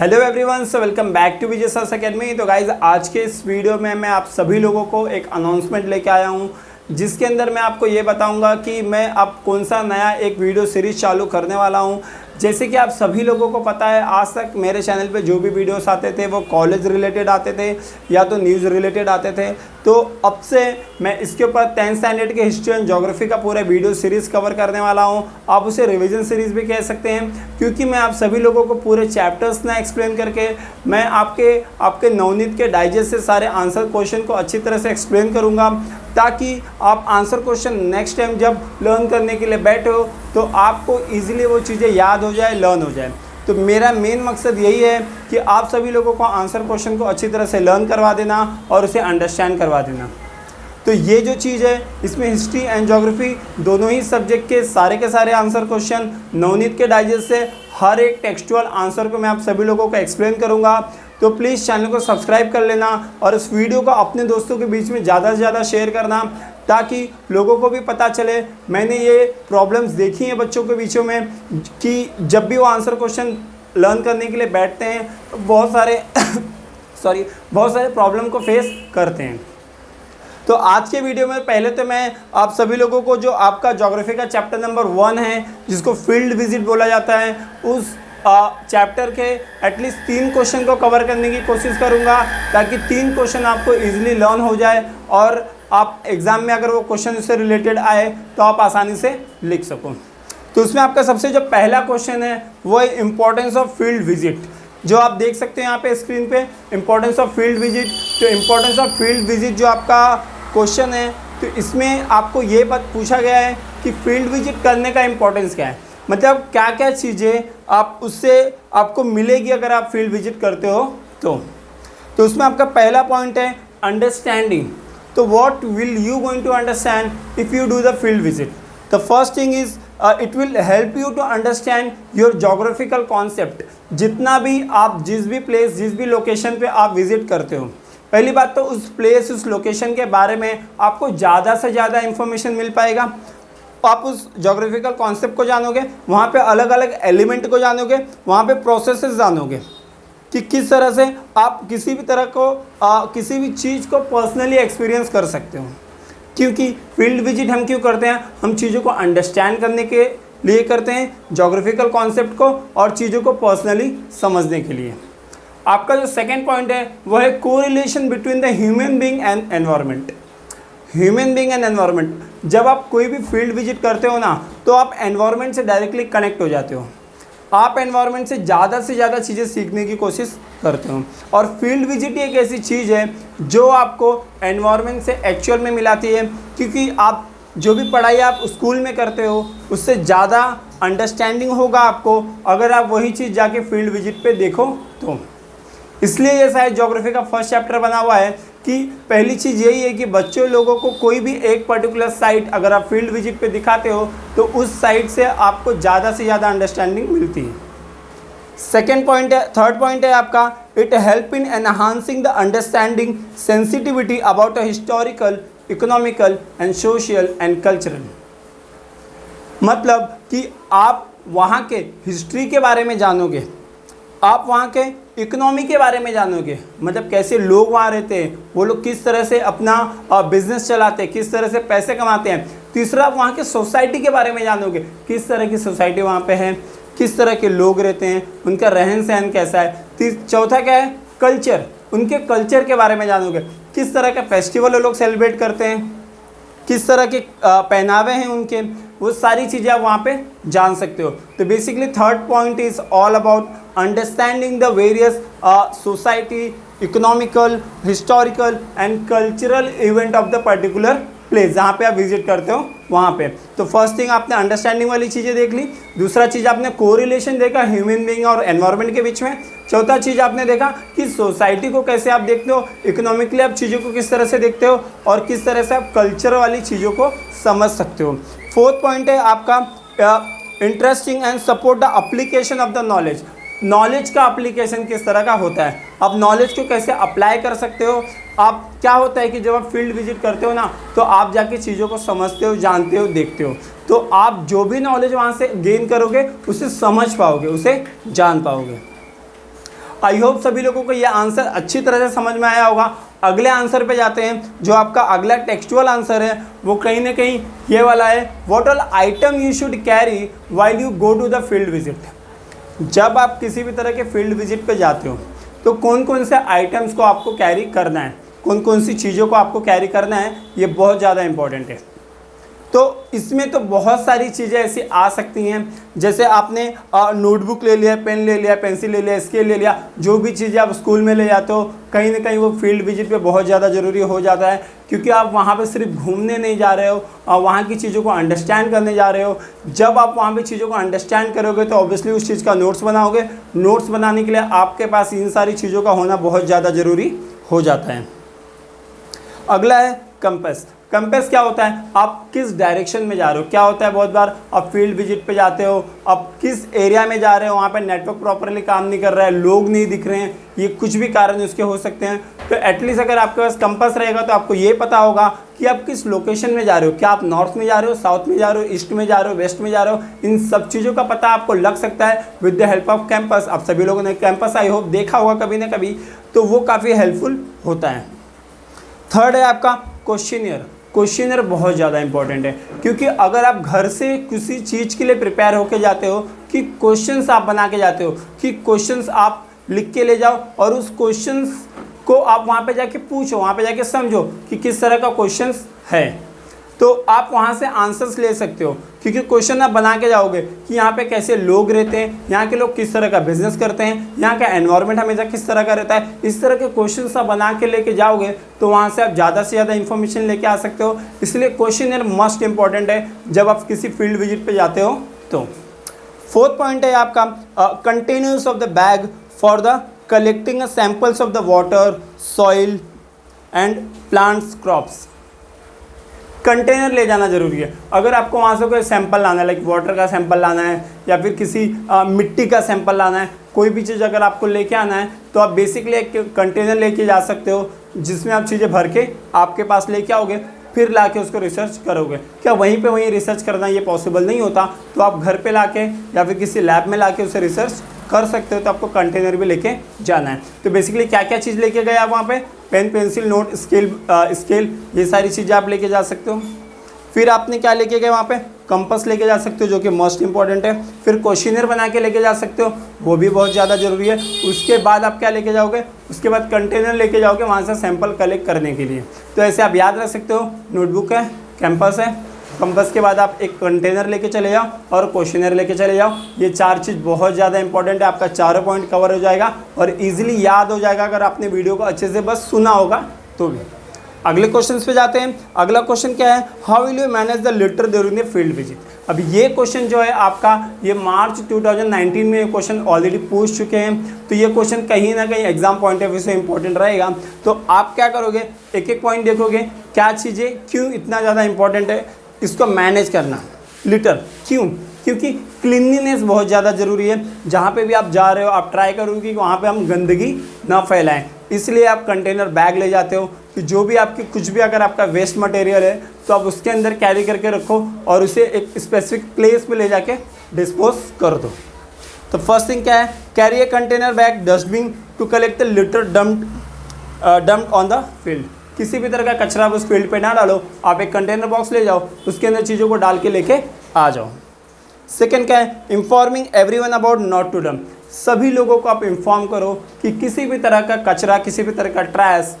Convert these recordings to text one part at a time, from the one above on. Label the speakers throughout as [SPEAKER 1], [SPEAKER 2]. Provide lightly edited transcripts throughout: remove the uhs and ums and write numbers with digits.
[SPEAKER 1] Hello everyone, so welcome back to Vijay sir's academy. तो guys आज के इस वीडियो में मैं आप सभी लोगों को एक अनाउंसमेंट लेके आया हूँ, जिसके अंदर मैं आपको ये बताऊंगा कि मैं अब कौन सा नया एक वीडियो सीरीज़ चालू करने वाला हूँ। जैसे कि आप सभी लोगों को पता है, आज तक मेरे चैनल पे जो भी वीडियोस आते थे वो कॉलेज रिलेटेड आते थे या तो न्यूज़ रिलेटेड आते थे। तो अब से मैं इसके ऊपर 10th स्टैंडर्ड के हिस्ट्री एंड ज्योग्राफी का पूरा वीडियो सीरीज़ कवर करने वाला हूं। आप उसे रिवीजन सीरीज़ भी कह सकते हैं, क्योंकि मैं आप सभी लोगों को पूरे चैप्टर्स ना एक्सप्लेन करके मैं आपके नवनीत के डाइजेस्ट से सारे आंसर क्वेश्चन को अच्छी तरह से एक्सप्लेन करूँगा, ताकि आप आंसर क्वेश्चन नेक्स्ट टाइम जब लर्न करने के लिए बैठो तो आपको ईजिली वो चीज़ें याद हो जाए, लर्न हो जाए। तो मेरा मेन मकसद यही है कि आप सभी लोगों को आंसर क्वेश्चन को अच्छी तरह से लर्न करवा देना और उसे अंडरस्टैंड करवा देना। तो ये जो चीज़ है, इसमें हिस्ट्री एंड ज्योग्राफी दोनों ही सब्जेक्ट के सारे आंसर क्वेश्चन नवनीत के डाइजेस्ट से हर एक टेक्सचुअल आंसर को मैं आप सभी लोगों को एक्सप्लेन करूँगा। तो प्लीज़ चैनल को सब्सक्राइब कर लेना और इस वीडियो को अपने दोस्तों के बीच में ज़्यादा से ज़्यादा शेयर करना, ताकि लोगों को भी पता चले। मैंने ये प्रॉब्लम्स देखी हैं बच्चों के बीचों में कि जब भी वो आंसर क्वेश्चन लर्न करने के लिए बैठते हैं तो बहुत सारे प्रॉब्लम को फेस करते हैं। तो आज के वीडियो में पहले तो मैं आप सभी लोगों को जो आपका ज्योग्राफी का चैप्टर नंबर 1 है, जिसको फील्ड विजिट बोला जाता है, उस चैप्टर के एटलीस्ट 3 क्वेश्चन को कवर करने की कोशिश करूंगा, ताकि 3 क्वेश्चन आपको इजीली लर्न हो जाए और आप एग्ज़ाम में अगर वो क्वेश्चन उससे रिलेटेड आए तो आप आसानी से लिख सको। तो उसमें आपका सबसे जो पहला क्वेश्चन है वो है इम्पोर्टेंस ऑफ फील्ड विजिट, जो आप देख सकते हैं यहाँ पे स्क्रीन पे, इम्पोर्टेंस ऑफ फील्ड विजिट। तो इम्पोर्टेंस ऑफ फील्ड विजिट जो आपका क्वेश्चन है, तो इसमें आपको ये बात पूछा गया है कि फील्ड विजिट करने का इम्पोर्टेंस क्या है, मतलब क्या क्या चीज़ें आप उससे आपको मिलेगी अगर आप फील्ड विजिट करते हो। तो उसमें आपका पहला पॉइंट है अंडरस्टैंडिंग। तो what will you going to understand if you do the field visit? The first thing is it will help you to understand your geographical concept. जितना भी आप जिस भी प्लेस, जिस भी लोकेशन पे आप विजिट करते हो, पहली बात तो उस प्लेस, उस लोकेशन के बारे में आपको ज़्यादा से ज़्यादा इंफॉर्मेशन मिल पाएगा। आप उस जोग्राफिकल कॉन्सेप्ट को जानोगे, वहाँ पे अलग अलग एलिमेंट को जानोगे, वहाँ पे प्रोसेसेस जानोगे कि किस तरह से आप किसी भी तरह को किसी भी चीज़ को पर्सनली एक्सपीरियंस कर सकते हो। क्योंकि फील्ड विजिट हम क्यों करते हैं? हम चीज़ों को अंडरस्टैंड करने के लिए करते हैं, जोग्राफिकल कॉन्सेप्ट को और चीज़ों को पर्सनली समझने के लिए। आपका जो सेकेंड पॉइंट है वो है correlation between the human being and environment. Human being and environment, जब आप कोई भी फील्ड विजिट करते हो ना, तो आप एनवायरनमेंट से डायरेक्टली कनेक्ट हो जाते हो। आप एनवायरनमेंट से ज़्यादा चीज़ें सीखने की कोशिश करते हो। और फील्ड विजिट एक ऐसी चीज़ है जो आपको एनवायरनमेंट से एक्चुअल में मिलाती है, क्योंकि आप जो भी पढ़ाई आप स्कूल में करते हो उससे ज़्यादा अंडरस्टैंडिंग होगा आपको अगर आप वही चीज़ जाके फील्ड विजिट पे देखो तो। इसलिए ये शायद ज्योग्राफी का फर्स्ट चैप्टर बना हुआ है कि पहली चीज़ यही है कि बच्चों लोगों को कोई भी एक पर्टिकुलर साइट अगर आप फील्ड विजिट पे दिखाते हो तो उस साइट से आपको ज़्यादा से ज़्यादा अंडरस्टैंडिंग मिलती है। सेकेंड पॉइंट है, थर्ड पॉइंट है आपका, it help in enhancing the understanding sensitivity about a historical, economical and social and cultural. मतलब कि आप वहाँ के हिस्ट्री के बारे में जानोगे, आप वहाँ के इकोनॉमी के बारे में जानोगे, मतलब कैसे लोग वहाँ रहते हैं, वो लोग किस तरह से अपना बिजनेस चलाते हैं, किस तरह से पैसे कमाते हैं। तीसरा, आप वहाँ के सोसाइटी के बारे में जानोगे, किस तरह की सोसाइटी वहाँ पे है, किस तरह के लोग रहते हैं, उनका रहन सहन कैसा है। चौथा क्या है? कल्चर, उनके कल्चर के बारे में जानोगे, किस तरह का फेस्टिवल वो लोग सेलिब्रेट करते हैं, किस तरह के पहनावे हैं उनके, वो सारी चीज़ें आप वहाँ पे जान सकते हो। तो basically third point is all about understanding the various society, economical, historical and cultural event of the particular place जहाँ पे आप विजिट करते हो वहाँ पे। तो फर्स्ट थिंग आपने अंडरस्टैंडिंग वाली चीज़ें देख ली। दूसरा चीज़ आपने कोरिलेशन देखा ह्यूमन बीइंग और एनवायरनमेंट के बीच में। चौथा चीज़ आपने देखा कि सोसाइटी को कैसे आप देखते हो, इकोनॉमिकली आप चीज़ों को किस तरह से देखते हो और किस तरह से आप कल्चर वाली चीज़ों को समझ सकते हो। फोर्थ पॉइंट है आपका interesting and support the application of the knowledge. Knowledge का अप्लीकेशन किस तरह का होता है, आप नॉलेज को कैसे अप्लाई कर सकते हो। आप क्या होता है कि जब आप फील्ड विजिट करते हो ना, तो आप जाके चीज़ों को समझते हो, जानते हो, देखते हो, तो आप जो भी नॉलेज वहाँ से गेन करोगे उसे समझ पाओगे, उसे जान पाओगे। आई होप सभी लोगों को ये आंसर अच्छी तरह से समझ में आया होगा। अगले आंसर पे जाते हैं। जो आपका अगला टेक्सचुअल आंसर है वो कहीं ना कहीं ये वाला है, what all item you should carry while you go to the field visit. जब आप किसी भी तरह के फील्ड विजिट पे जाते हो तो कौन कौन से आइटम्स को आपको कैरी करना है, कौन कौन सी चीज़ों को आपको कैरी करना है, ये बहुत ज़्यादा इंपॉर्टेंट है। तो इसमें तो बहुत सारी चीज़ें ऐसी आ सकती हैं, जैसे आपने नोटबुक ले लिया, पेन ले लिया, पेंसिल ले लिया, स्केल ले लिया, जो भी चीज़ें आप स्कूल में ले जाते हो कहीं ना कहीं वो फील्ड विजिट पे बहुत ज़्यादा ज़रूरी हो जाता है, क्योंकि आप वहाँ पे सिर्फ घूमने नहीं जा रहे हो, वहाँ की चीज़ों को अंडरस्टैंड करने जा रहे हो। जब आप वहाँ पे चीज़ों को अंडरस्टैंड करोगे तो ऑब्वियसली उस चीज़ का नोट्स बनाओगे। नोट्स बनाने के लिए आपके पास इन सारी चीज़ों का होना बहुत ज़्यादा ज़रूरी हो जाता है। अगला है कंपास। कंपास क्या होता है, आप किस डायरेक्शन में जा रहे हो। क्या होता है बहुत बार आप फील्ड विजिट पे जाते हो, आप किस एरिया में जा रहे हो, वहाँ पे नेटवर्क प्रॉपरली काम नहीं कर रहा है, लोग नहीं दिख रहे हैं, ये कुछ भी कारण उसके हो सकते हैं। तो एटलीस्ट अगर आपके पास कंपास रहेगा तो आपको ये पता होगा कि आप किस लोकेशन में जा रहे हो। क्या आप नॉर्थ में जा रहे हो, साउथ में जा रहे हो, ईस्ट में जा रहे हो, वेस्ट में जा रहे हो, इन सब चीज़ों का पता आपको लग सकता है with the help off campus. आप सभी लोगों ने कैंपस आई होप देखा होगा कभी ना कभी, तो वो काफ़ी हेल्पफुल होता है। थर्ड है आपका क्वेश्चनियर। क्वेश्चनर बहुत ज़्यादा इंपॉर्टेंट है, क्योंकि अगर आप घर से किसी चीज़ के लिए प्रिपेयर होके जाते हो, कि क्वेश्चंस आप बना के जाते हो, कि क्वेश्चंस आप लिख के ले जाओ और उस क्वेश्चंस को आप वहाँ पे जाके पूछो, वहाँ पे जाके समझो कि किस तरह का क्वेश्चंस है, तो आप वहाँ से आंसर्स ले सकते हो। क्योंकि क्वेश्चन आप बना के जाओगे कि यहाँ पे कैसे लोग रहते हैं, यहाँ के लोग किस तरह का बिजनेस करते हैं, यहाँ का एनवायरनमेंट हमेशा किस तरह का रहता है, इस तरह के क्वेश्चन आप बना के लेके जाओगे तो वहाँ से आप ज़्यादा से ज़्यादा इन्फॉर्मेशन लेके आ सकते हो। इसलिए क्वेश्चनर मस्ट इंपॉर्टेंट है जब आप किसी फील्ड विजिट पर जाते हो। तो फोर्थ पॉइंट है आपका containers of the bag for the collecting samples of the water, soil and plants, crops. Container ले जाना ज़रूरी है। अगर आपको वहाँ से कोई सैंपल लाना है, लाइक वाटर का सैंपल लाना है या फिर किसी मिट्टी का सैंपल लाना है, कोई भी चीज़ अगर आपको लेके आना है तो आप बेसिकली एक कंटेनर लेके जा सकते हो, जिसमें आप चीज़ें भर के आपके पास लेके आओगे, फिर लाके उसको रिसर्च करोगे। क्या वहीं पे वहीं रिसर्च करना ये पॉसिबल नहीं होता, तो आप घर पे लाके या फिर किसी लैब में लाके उसे रिसर्च कर सकते हो, तो आपको कंटेनर भी लेके जाना है। तो बेसिकली क्या क्या चीज़ लेके गए आप वहाँ पे, पेन, पेंसिल, नोट, स्केल, ये सारी चीज़ें आप लेके जा सकते हो। फिर आपने क्या लेके गए वहाँ पे, कंपास लेके जा सकते हो जो कि मोस्ट इंपॉर्टेंट है। फिर क्वेश्चनर बना के लेके जा सकते हो, वो भी बहुत ज़्यादा ज़रूरी है। उसके बाद आप क्या लेके जाओगे, उसके बाद कंटेनर लेके जाओगे वहाँ से सैंपल कलेक्ट करने के लिए। तो ऐसे आप याद रख सकते हो, नोटबुक है, कैंपस है, कंपास के बाद आप एक कंटेनर लेके चले जाओ और क्वेश्चनर लेके चले जाओ। ये चार चीज़ बहुत ज़्यादा इंपॉर्टेंट है, आपका चारों पॉइंट कवर हो जाएगा और इजीली याद हो जाएगा अगर आपने वीडियो को अच्छे से बस सुना होगा तो भी। अगले क्वेश्चन पे जाते हैं। अगला क्वेश्चन क्या है, how will you manage the litre during the field visit. अब ये क्वेश्चन जो है आपका, ये मार्च 2019 में क्वेश्चन ऑलरेडी पूछ चुके हैं, तो ये क्वेश्चन कहीं ना कहीं एग्जाम पॉइंट ऑफ व्यू से इंपॉर्टेंट रहेगा। तो आप क्या करोगे, एक एक पॉइंट देखोगे, क्या चीज़ें क्यों इतना ज़्यादा इंपॉर्टेंट है इसको मैनेज करना। लिटर क्यों, क्योंकि क्लीनलीनेस बहुत ज़्यादा ज़रूरी है। जहाँ पे भी आप जा रहे हो आप ट्राई करोगे कि वहाँ पे हम गंदगी ना फैलाएं, इसलिए आप कंटेनर बैग ले जाते हो कि जो भी आपकी कुछ भी अगर आपका वेस्ट मटेरियल है तो आप उसके अंदर कैरी करके रखो और उसे एक स्पेसिफिक प्लेस पे ले जाके डिस्पोज कर दो। तो फर्स्ट थिंग क्या है, carry a container bag dustbin to collect the litter dumped on the field. किसी भी तरह का कचरा उस फील्ड पे ना डालो, आप एक कंटेनर बॉक्स ले जाओ, उसके अंदर चीज़ों को डाल के लेके आ जाओ। सेकेंड क्या है, informing everyone about not to dump. सभी लोगों को आप इंफॉर्म करो कि किसी भी तरह का कचरा, किसी भी तरह का ट्रैश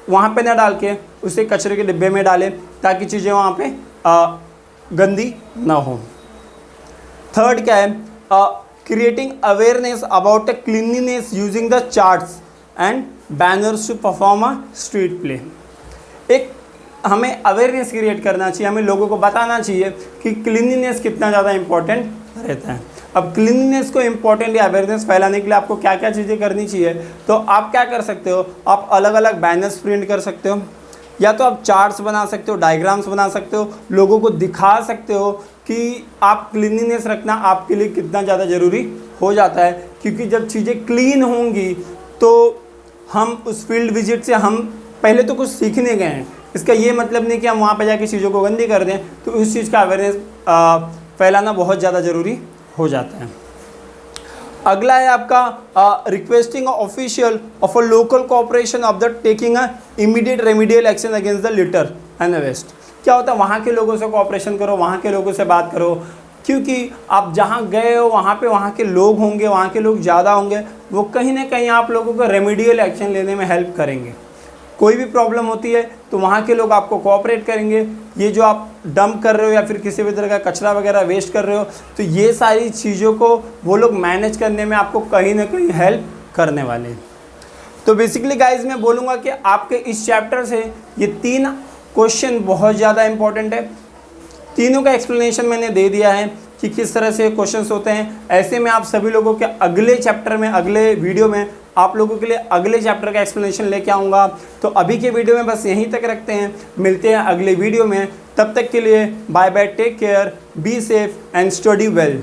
[SPEAKER 1] वहाँ पे ना डाल के उसे कचरे के डिब्बे में डालें, ताकि चीज़ें वहाँ पे गंदी ना हो। थर्ड क्या है, creating awareness about the cleanliness using the charts and banners to perform a street play. एक हमें अवेयरनेस क्रिएट करना चाहिए, हमें लोगों को बताना चाहिए कि क्लीनलीनेस कितना ज़्यादा इंपॉर्टेंट रहता है। अब क्लीनलीनेस को इंपॉर्टेंट या अवेयरनेस फैलाने के लिए आपको क्या क्या चीज़ें करनी चाहिए, तो आप क्या कर सकते हो, आप अलग अलग बैनर्स प्रिंट कर सकते हो, या तो आप चार्ट्स बना सकते हो, डायग्राम्स बना सकते हो, लोगों को दिखा सकते हो कि आप क्लीनलीनेस रखना आपके लिए कितना ज़्यादा ज़रूरी हो जाता है। क्योंकि जब चीज़ें क्लीन होंगी तो हम उस फील्ड विजिट से हम पहले तो कुछ सीखने गए हैं, इसका ये मतलब नहीं कि हम वहाँ पे जाके चीज़ों को गंदी कर दें, तो उस चीज़ का अवेयरनेस फैलाना बहुत ज़्यादा ज़रूरी हो जाता है। अगला है आपका requesting official of a local corporation of the taking a immediate remedial action against the litter and the waste. क्या होता है, वहाँ के लोगों से कॉपरेशन करो, वहाँ के लोगों से बात करो, क्योंकि आप जहाँ गए हो वहाँ पे वहाँ के लोग होंगे, वहाँ के लोग ज़्यादा होंगे, वो कहीं ना कहीं आप लोगों को रेमिडियल एक्शन लेने में हेल्प करेंगे। कोई भी प्रॉब्लम होती है तो वहाँ के लोग आपको कोऑपरेट करेंगे। ये जो आप डंप कर रहे हो या फिर किसी भी तरह का कचरा वगैरह वेस्ट कर रहे हो, तो ये सारी चीज़ों को वो लोग मैनेज करने में आपको कहीं ना कहीं हेल्प करने वाले हैं। तो बेसिकली गाइज मैं बोलूँगा कि आपके इस चैप्टर से ये 3 क्वेश्चन बहुत ज़्यादा इंपॉर्टेंट है। तीनों का एक्सप्लेनेशन मैंने दे दिया है कि किस तरह से क्वेश्चंस होते हैं। ऐसे में आप सभी लोगों के अगले चैप्टर में, अगले वीडियो में आप लोगों के लिए अगले चैप्टर का एक्सप्लेनेशन लेके आऊँगा। तो अभी के वीडियो में बस यहीं तक रखते हैं, मिलते हैं अगले वीडियो में। तब तक के लिए bye bye, take care, be safe and study well.